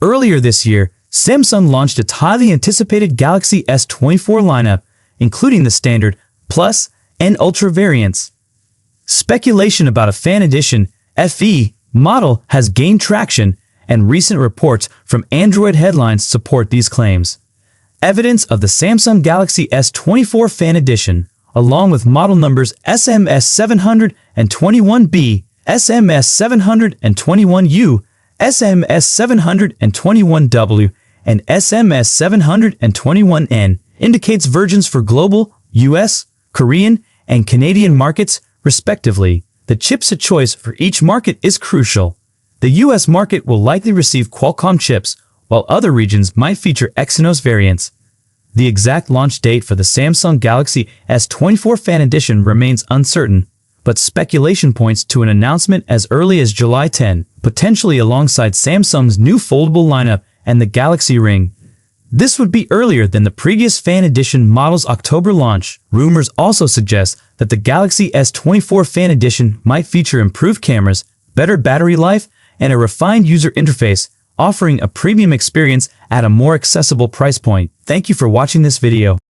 Earlier this year, Samsung launched its highly anticipated Galaxy S24 lineup, including the standard, Plus, and Ultra variants. Speculation about a Fan Edition FE model has gained traction, and recent reports from Android headlines support these claims. Evidence of the Samsung Galaxy S24 Fan Edition, along with model numbers SMS721B, SMS721U, SMS721W, and SMS721N, indicates versions for global, US, Korean, and Canadian markets, respectively. The chipset choice for each market is crucial. The US market will likely receive Qualcomm chips, while other regions might feature Exynos variants. The exact launch date for the Samsung Galaxy S24 Fan Edition remains uncertain, but speculation points to an announcement as early as July 10, potentially alongside Samsung's new foldable lineup and the Galaxy Ring. This would be earlier than the previous Fan Edition model's October launch. Rumors also suggest that the Galaxy S24 Fan Edition might feature improved cameras, better battery life, and a refined user interface, offering a premium experience at a more accessible price point. Thank you for watching this video.